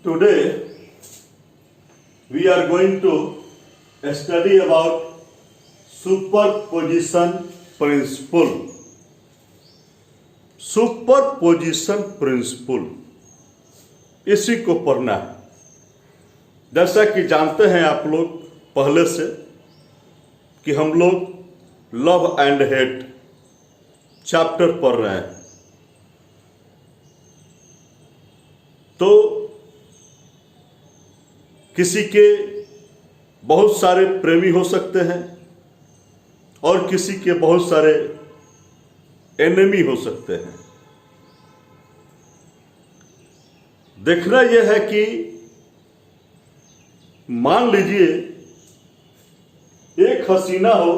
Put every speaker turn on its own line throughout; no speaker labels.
Today we are going to study about superposition principle. Superposition principle, इसी को पढ़ना है। जैसा कि जानते हैं आप लोग पहले से कि हम लोग लव एंड हेट चैप्टर पढ़ रहे हैं। तो किसी के बहुत सारे प्रेमी हो सकते हैं और किसी के बहुत सारे एनिमी हो सकते हैं। देखना यह है कि मान लीजिए एक हसीना हो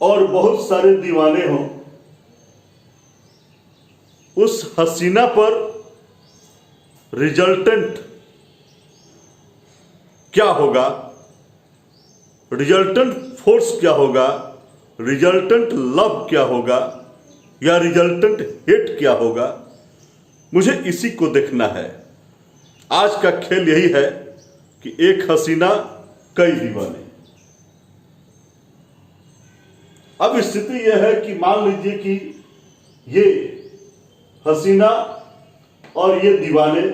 और बहुत सारे दीवाने हो, उस हसीना पर रिजल्टेंट क्या होगा, रिजल्टेंट फोर्स क्या होगा, रिजल्टेंट लव क्या होगा या रिजल्टेंट हेट क्या होगा, मुझे इसी को देखना है। आज का खेल यही है कि एक हसीना कई दीवाने। अब स्थिति यह है कि मान लीजिए कि ये हसीना और ये दीवाने,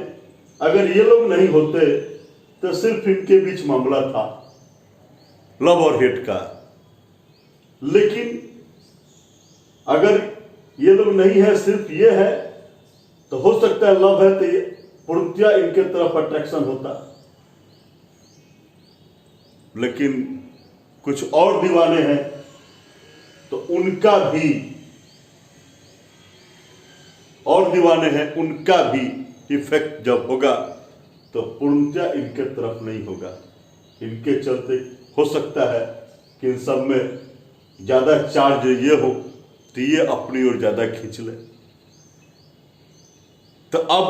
अगर ये लोग नहीं होते तो सिर्फ इनके बीच मामला था लव और हेट का। लेकिन अगर ये लोग नहीं है, सिर्फ ये है, तो हो सकता है लव है तो ये पूर्णतया इनके तरफ अट्रैक्शन होता। लेकिन कुछ और दीवाने हैं तो उनका भी, और दीवाने हैं उनका भी इफेक्ट जब होगा तो पूर्णतया इनके तरफ नहीं होगा। इनके चलते हो सकता है कि इन सब में ज्यादा चार्ज ये हो तो ये अपनी ओर ज्यादा खींच ले। तो अब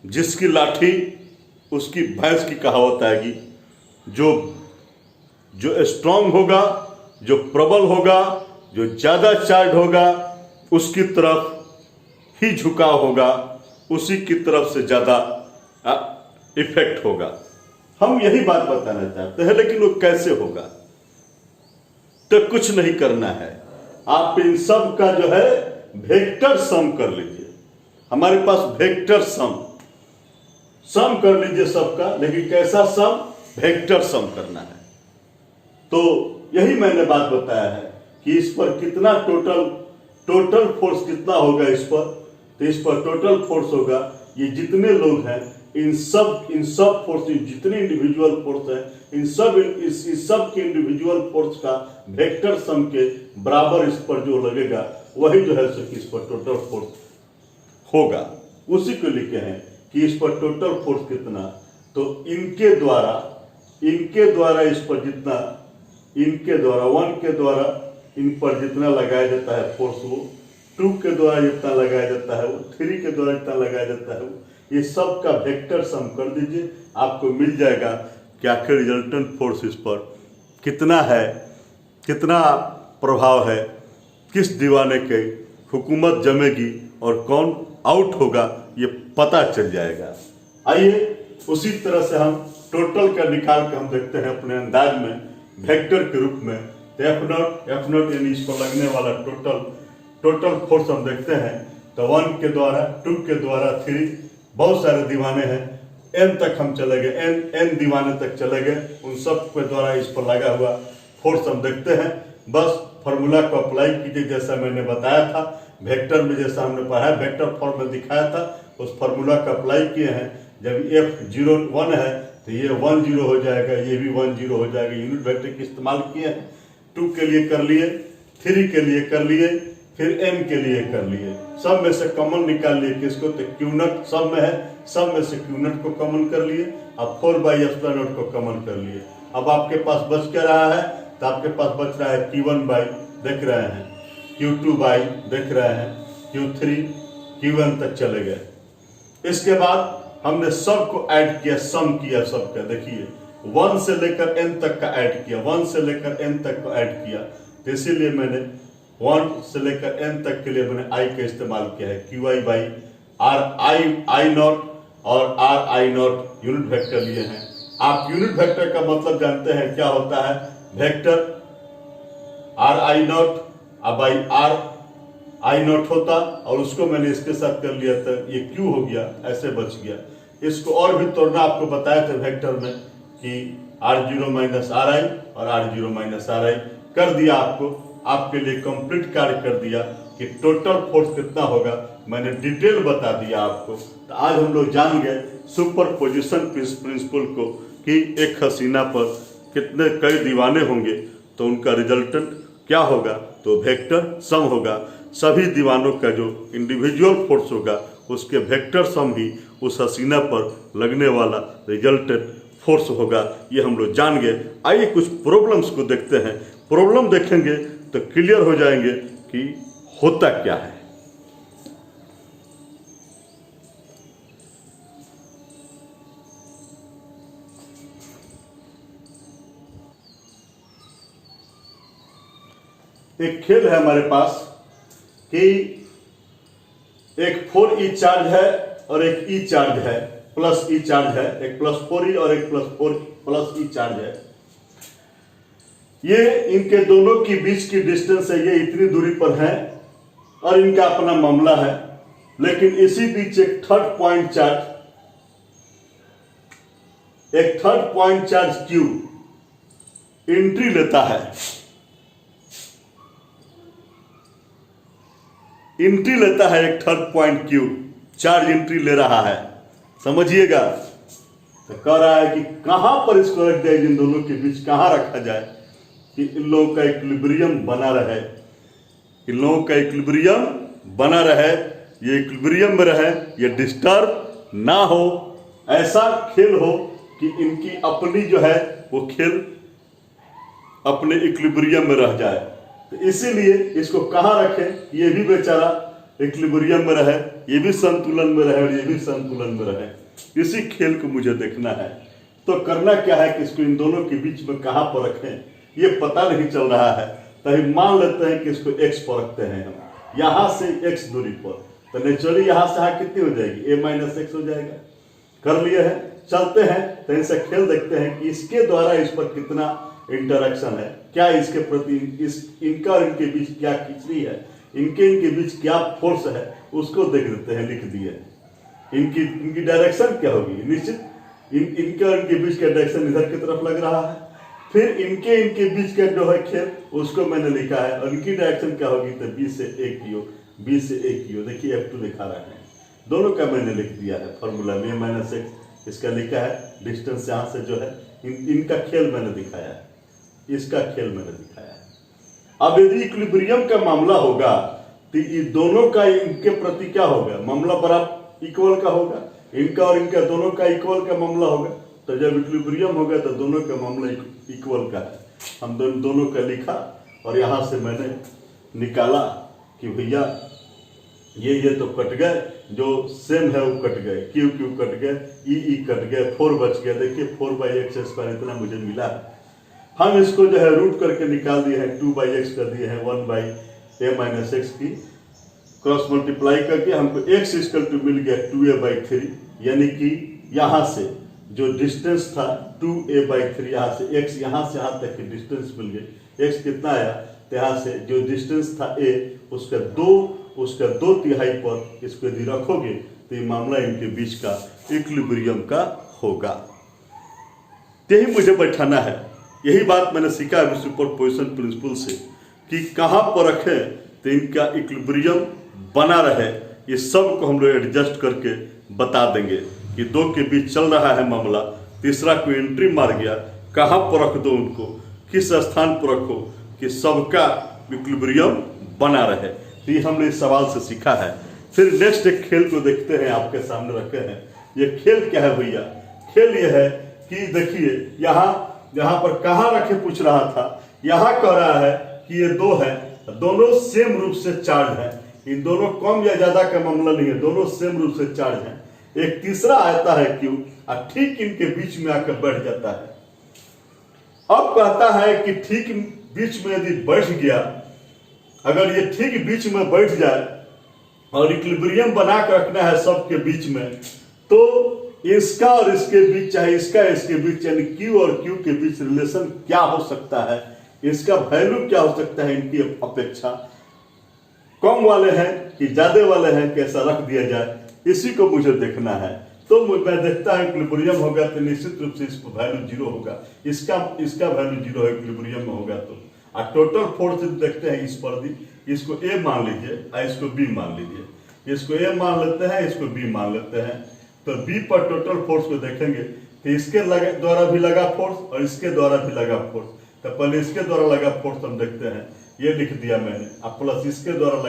जिसकी लाठी उसकी भैंस की कहावत आएगी। जो स्ट्रांग होगा, जो प्रबल होगा, जो ज्यादा चार्ज होगा, उसकी तरफ ही झुकाव होगा, उसी की तरफ से ज्यादा इफेक्ट होगा। हम यही बात बताना चाहते हैं। लेकिन वो कैसे होगा? तो कुछ नहीं करना है, आप इन सब का जो है वेक्टर सम कर लीजिए। हमारे पास वेक्टर सम कर लीजिए सबका। लेकिन कैसा सम? वेक्टर सम करना है। तो यही मैंने बात बताया है कि इस पर कितना टोटल फोर्स कितना होगा इस पर। तो इस पर टोटल फोर्स होगा, ये जितने लोग हैं इन सब फोर्स, जितने इंडिविजुअल फोर्स है, इस सब के इंडिविजुअल फोर्स का वेक्टर सम के बराबर इस पर जो लगेगा वही जो है सो इस पर टोटल फोर्स होगा। उसी को लिखे हैं कि इस पर टोटल फोर्स कितना। तो इनके द्वारा इस पर जितना, इनके द्वारा 1 के द्वारा इन पर जितना लगाया जाता है फोर्स, वो 2 के द्वारा जितना लगाया जाता है, वो 3 के द्वारा जितना लगाया जाता है, ये सब का वेक्टर सम कर दीजिए। आपको मिल जाएगा कि आखिर रिजल्टेंट फोर्स इस पर कितना है, कितना प्रभाव है, किस दीवाने के हुकूमत जमेगी और कौन आउट होगा, ये पता चल जाएगा। आइए उसी तरह से हम टोटल का निकाल के हम देखते हैं अपने अंदाज में वेक्टर के रूप में। तो एफ नॉट यानी इस पर लगने वाला टोटल फोर्स हम देखते हैं। तो 1 के द्वारा, 2 के द्वारा, 3, बहुत सारे दीवाने हैं, n तक हम चले गए, n दीवाने तक चले गए। उन सब के द्वारा इस पर लगा हुआ फोर्स हम देखते हैं। बस फार्मूला को अप्लाई कीजिए जैसा मैंने बताया था, वेक्टर में जैसा हमने पढ़ा, वेक्टर फॉर्म में दिखाया था, उस फार्मूला को अप्लाई किए हैं। जब F01 है तो ये 1 0 हो जाएगा, ये भी 1 0 हो जाएगा। यूनिट वेक्टर के इस्तेमाल किए हैं। 2 के लिए कर लिए, 3 के लिए कर लिए, फिर m के लिए कर लिए। सब में से कॉमन निकाल लिए किसको? तो Q नॉट सब में है, सब में से Q नॉट को कॉमन कर लिए। अब 4/ε0 को कॉमन कर लिए। अब आपके पास बच क्या रहा है? तो आपके पास बच रहा है Q1 बाई, देख रहे हैं, Q2 बाई, देख रहे हैं, Q3, Q1 तक चले गए। इसके बाद हमने सबको ऐड किया, सम किया सबका। देखिए 1 से लेकर n तक का ऐड किया, 1 से लेकर n तक को ऐड किया। तो इसीलिए मैंने 1 से लेकर n तक के लिए मैंने i का इस्तेमाल किया है, QI by r, i naught और r i naught unit vector लिए हैं। आप यूनिट वेक्टर का मतलब जानते हैं क्या होता है, vector are i not by r i not होता, और उसको मैंने इसके साथ कर लिया था, ये क्यू हो गया, ऐसे बच गया। इसको और भी तोड़ना आपको बताया था वेक्टर में कि R0 माइनस आर आई और R0 माइनस आर आई कर दिया, आपके लिए कंप्लीट कार्य कर दिया कि टोटल फोर्स कितना होगा, मैंने डिटेल बता दिया आपको। तो आज हम लोग जान गए सुपरपोजिशन प्रिंसिपल को कि एक हसीना पर कितने कई दीवाने होंगे तो उनका रिजल्टेंट क्या होगा, तो वेक्टर सम होगा। सभी दीवानों का जो इंडिविजुअल फोर्स होगा उसके वेक्टर सम ही उस हसीना पर लगने वाला रिजल्टेंट फोर्स होगा। ये हम लोग जान गए। आइए कुछ प्रॉब्लम्स को देखते हैं। प्रॉब्लम देखेंगे तो क्लियर हो जाएंगे कि होता क्या है। एक खेल है हमारे पास कि एक 4e चार्ज है और एक e चार्ज है, प्लस e चार्ज है, एक प्लस 4e और एक प्लस e चार्ज है। ये इनके दोनों के बीच की डिस्टेंस है, ये इतनी दूरी पर है और इनका अपना मामला है। लेकिन इसी बीच एक third point charge Q entry लेता है, एक third point Q charge entry ले रहा है। समझिएगा, तो कह रहा है कि कहां पर इसको रख जाए, इन दोनों के बीच कहां रखा जाए कि इन लोगों का इक्विलिब्रियम बना रहे, ये इक्विलिब्रियम में रहे, ये डिस्टर्ब ना हो, ऐसा खेल हो कि इनकी अपनी जो है वो खेल अपने इक्विलिब्रियम में रह जाए। तो इसीलिए इसको कहां रखें, ये भी बेचारा इक्विलिब्रियम में रहे, ये भी संतुलन में रहे और ये भी संतुलन में रहे। इसी खेल को मुझे देखना है। तो करना क्या है कि इसको इन दोनों के बीच में कहां पर रखें, ये पता नहीं चल रहा है। तो मान लेते हैं कि इसको x पर रखते हैं हम, यहां से x दूरी पर। तो नेचुरली यहां से यहां कितनी हो जाएगी, a माइनस एक्स हो जाएगा। कर लिए हैं, चलते हैं तो इनसे खेल देखते हैं कि इसके द्वारा इस पर कितना इंटरेक्शन है, क्या इसके प्रति इनका और इनके बीच क्या खिंचड़ी है, इनके बीच क्या फोर्स है, उसको देख देते हैं। लिख दिए इनकी डायरेक्शन क्या होगी, निश्चित इनके और इनके बीच का डायरेक्शन इधर की तरफ लग रहा है। फिर इनके बीच का जो है खेल उसको मैंने लिखा है, और इनकी डायरेक्शन क्या होगी, तो B से A की ओर, देखिए F2 दिखा रहे हैं, दोनों का मैंने लिख दिया है फॉर्मूला में। माइनस एक्स इसका लिखा है, डिस्टेंस यहाँ से जो है इनका खेल मैंने दिखाया है, इसका खेल मैंने दिखाया है। अब यदि इक्विलिब्रियम का मामला होगा तो ये दोनों का इनके प्रति क्या होगा, मामला बराबर इक्वल का होगा, इनका और इनका दोनों का इक्वल का मामला होगा। तो जब इक्विलिब्रियम होगा तो दोनों का मामला इक्वल का है। हम दोनों का लिखा और यहाँ से मैंने निकाला कि भैया ये तो कट गए, जो सेम है वो कट गए, क्यू कट गए, ई कट गए, 4 बच गया। देखिए 4/x² इतना मुझे मिला है। हम इसको जो है रूट करके निकाल दिए हैं, 2/x कर दिए हैं, 1/a माइनस एक्स की क्रॉस मल्टीप्लाई करके हमको x इक्वल टू मिल गया 2a/3, यानी कि यहाँ से जो डिस्टेंस था 2a/3, यहाँ से x यहाँ से यहाँ तक की डिस्टेंस मिल गई। x कितना आया, तो यहाँ से जो डिस्टेंस था a उसका 2/3 पर इसको यदि रखोगे तो ये मामला इनके बीच का इक्विलिब्रियम का होगा। यही मुझे बैठाना है, यही बात मैंने सीखा है सुपरपोजिशन प्रिंसिपल से कि कहाँ पर रखें तो इनका इक्विलिब्रियम बना रहे। ये सब को हम लोग एडजस्ट करके बता देंगे कि दो के बीच चल रहा है मामला, तीसरा कोई एंट्री मार गया, कहाँ पर रख दो उनको, किस स्थान पर रखो कि सबका इक्विलिब्रियम बना रहे। तो ये हमने इस सवाल से सीखा है। फिर नेक्स्ट एक खेल को देखते हैं, आपके सामने रखे हैं। ये खेल क्या है भैया, खेल ये है कि देखिए यहाँ पर कहाँ रखे पूछ रहा था, यहाँ कह रहा है कि ये दो है, दोनों सेम रूप से चार्ज है, इन दोनों कम या ज्यादा का मामला नहीं है, दोनों सेम रूप से चार्ज है। एक तीसरा आता है क्यू, और ठीक इनके बीच में आकर बैठ जाता है। अब कहता है कि ठीक बीच में यदि बैठ गया, अगर ये ठीक बीच में बैठ जाए और इक्विलिब्रियम बना कर रखना है सबके बीच में, तो इसका और इसके बीच, चाहे इसका इसके बीच, यानी Q और Q के बीच रिलेशन क्या हो सकता है, इसका वैल्यू क्या हो सकता है इनकी अपेक्षा, कम वाले हैं कि ज्यादा वाले हैं, कैसा रख दिया जाए, इसी को मुझे देखना है। तो मैं देखता है इक्विलिब्रियम होगा तो निश्चित रूप से इसको वैल्यू जीरो होगा, इसका वैल्यू जीरो है इक्विलिब्रियम में होगा तो। टोटल फोर्स देखते हैं इस पर भी, इसको A मान लीजिए और इसको B मान लीजिए, इसको A मान लेते हैं, इसको B मान लेते हैं। तो B पर टोटल फोर्स को देखेंगे तो इसके द्वारा भी लगा फोर्स और इसके द्वारा भी लगा फोर्स। तो पहले इसके द्वारा लगा फोर्स हम देखते हैं, ये लिख दिया मैंने, अब प्लस इसके द्वारा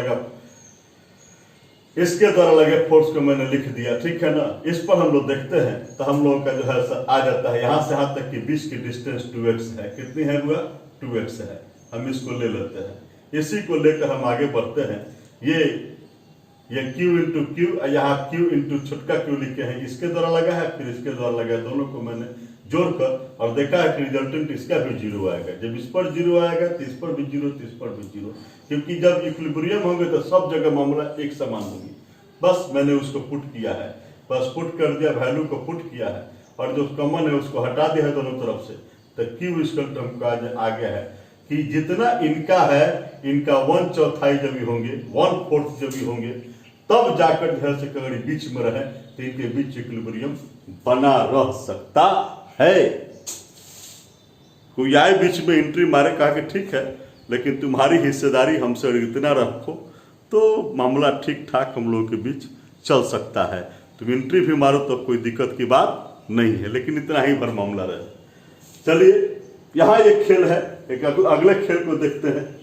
लगे फोर्स को मैंने लिख दिया, ठीक है ना। इस पर हम लोग देखते हैं तो हम लोगों का जो है आ जाता है यहां से यहां तक कि बीच की डिस्टेंस 2x है। कितनी है हुआ? 2x है। हम इसको ले लेते हैं, इसी को लेकर हम आगे बढ़ते हैं। ये Q इंटू Q, यहाँ Q इंटू छोटका Q लिखे हैं, इसके द्वारा लगा है फिर इसके द्वारा लगा है, दोनों को मैंने जोड़कर और देखा है कि रिजल्टेंट इसका भी जीरो आएगा। जब इस पर जीरो आएगा तो इस पर भी जीरो, तो इस पर भी जीरो, क्योंकि जब इक्विलिब्रियम होंगे तो सब जगह मामला एक समान होगी। बस मैंने उसको पुट किया है, बस पुट कर दिया, वैल्यू को पुट किया है और जो कॉमन है उसको हटा दिया है दोनों तरफ से। तो Q इसका टर्म का आ गया है कि जितना इनका है, इनका 1/4 जब भी होंगे, 1/4 जब भी होंगे, तब जाकर जो है अगर बीच में रहे तो इनके बीच इक्विलिब्रियम बना रह सकता है। कोई आए बीच में एंट्री मारे, कहा कि ठीक है लेकिन तुम्हारी हिस्सेदारी हमसे इतना रखो तो मामला ठीक ठाक हम लोगों के बीच चल सकता है। तुम एंट्री भी मारो तो कोई दिक्कत की बात नहीं है, लेकिन इतना ही भर मामला रहे। चलिए यहाँ एक खेल है, एक अगले खेल को देखते हैं।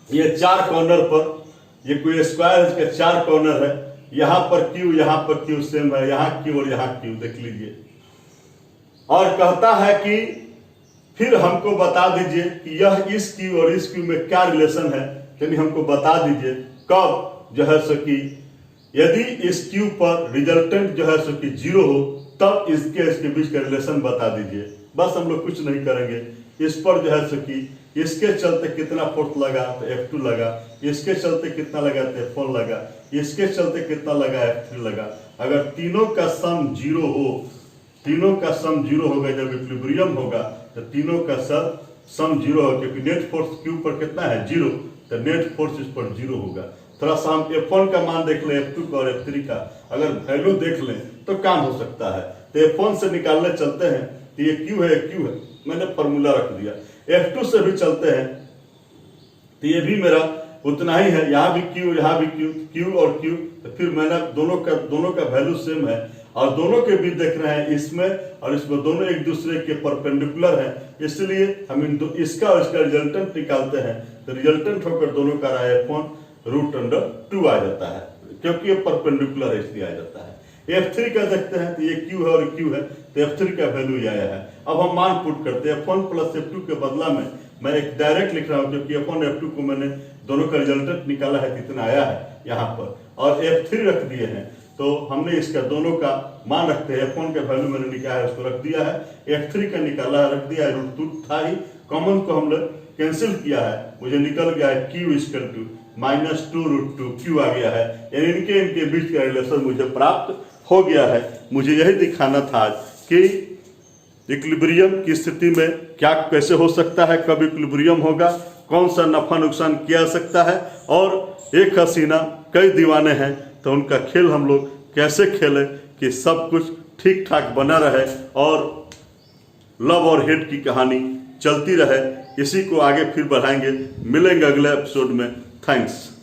ये 4 कॉर्नर पर, ये कोई स्क्वायर इसके 4 कॉर्नर है, यहाँ पर Q, यहाँ पर Q सेम है, यहाँ Q और यहाँ Q देख लीजिए। और कहता है कि फिर हमको बता दीजिए कि यह इस Q और इस Q में क्या रिलेशन है, यानी हमको बता दीजिए कब जो है सो कि यदि इस Q पर रिजल्टेंट जो है सो कि जीरो हो तब इसके बीच का रिलेशन बता दीजिए। बस हम लोग कुछ नहीं करेंगे, इस पर जो है सो कि इसके चलते कितना फोर्स लगा तो F2 लगा, इसके चलते कितना लगा तो F1 लगा, इसके चलते कितना लगा F3 लगा। अगर तीनों का सम जीरो हो, तीनों का सम जीरो होगा, जब इक्विलिब्रियम होगा तो तीनों का सम जीरो होगा, क्योंकि नेट फोर्स Q पर कितना है? जीरो, तो नेट फोर्स इस पर जीरो होगा। थोड़ा सा हम F1 का मान देख लें, F2 का और F3 का अगर वैल्यू देख लें तो काम हो सकता है। तो F1 से निकालने चलते हैं तो ये Q है, मैंने फॉर्मूला रख दिया। F2 से भी चलते हैं तो ये भी मेरा उतना ही है, यहाँ भी Q, यहाँ भी Q और Q, तो फिर मैंने दोनों का वैल्यू सेम है और दोनों के बीच देख रहे हैं, इसमें और इसमें दोनों एक दूसरे के परपेंडिकुलर हैं, इसलिए हम इसका और इसका रिजल्टेंट निकालते हैं। तो रिजल्टेंट होकर दोनों का √2 आ जाता है, क्योंकि ये परपेंडिकुलर है इसलिए आ जाता है। F3 का देखते हैं तो ये Q है और Q है, तो F3 का वैल्यू ये आया है। अब हम मान पुट करते हैं, F1 प्लस F2 के बदला में मैं एक डायरेक्ट लिख रहा हूँ, क्योंकि F1 F2 को मैंने दोनों का रिजल्टेंट निकाला है, कितना आया है यहाँ पर, और F3 रख दिए हैं। तो हमने इसका दोनों का मान रखते हैं, F1 का वैल्यू मैंने निकाला है उसको रख दिया है, F3 का निकाला है रख दिया है, √2 था ही, कॉमन को हमने कैंसिल किया है, मुझे निकल गया है Q = -2√2 Q आ गया है, यानी इनके बीच का रिलेशन मुझे प्राप्त हो गया है। मुझे यही दिखाना था कि इक्विलिब्रियम की स्थिति में क्या कैसे हो सकता है, कब इक्विलिब्रियम होगा, कौन सा नफा नुकसान किया जा सकता है, और एक हसीना कई दीवाने हैं तो उनका खेल हम लोग कैसे खेलें कि सब कुछ ठीक ठाक बना रहे और लव और हेट की कहानी चलती रहे। इसी को आगे फिर बढ़ाएंगे, मिलेंगे अगले एपिसोड में। थैंक्स।